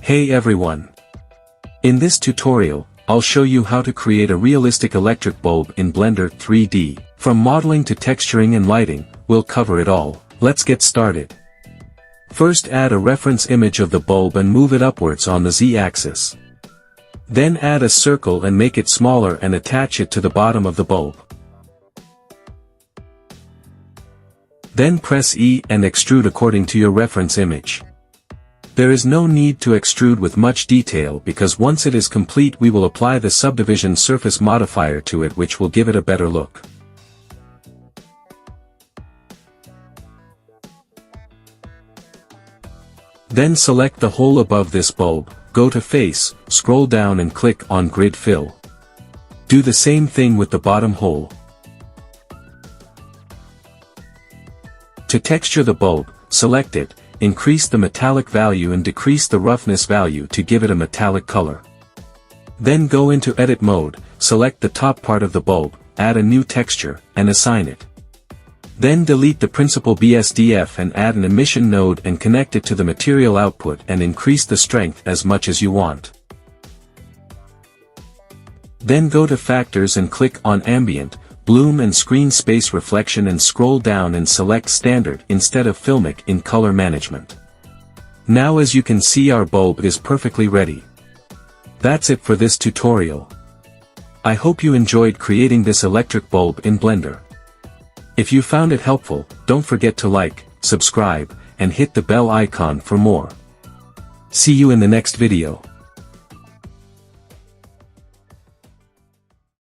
Hey everyone! In this tutorial, I'll show you how to create a realistic electric bulb in Blender 3D. From modeling to texturing and lighting, we'll cover it all. Let's get started. First add a reference image of the bulb and move it upwards on the Z-axis. Then add a circle and make it smaller and attach it to the bottom of the bulb. Then press E and extrude according to your reference image. There is no need to extrude with much detail because once it is complete we will apply the subdivision surface modifier to it, which will give it a better look. Then select the hole above this bulb, go to Face, scroll down and click on Grid Fill. Do the same thing with the bottom hole. To texture the bulb, select it, increase the metallic value and decrease the roughness value to give it a metallic color. Then go into Edit mode, select the top part of the bulb, add a new texture, and assign it. Then delete the principal BSDF and add an emission node and connect it to the material output and increase the strength as much as you want. Then go to Factors and click on Ambient, Bloom and Screen Space Reflection and scroll down and select Standard instead of Filmic in Color Management. Now as you can see our bulb is perfectly ready. That's it for this tutorial. I hope you enjoyed creating this electric bulb in Blender. If you found it helpful, don't forget to like, subscribe, and hit the bell icon for more. See you in the next video.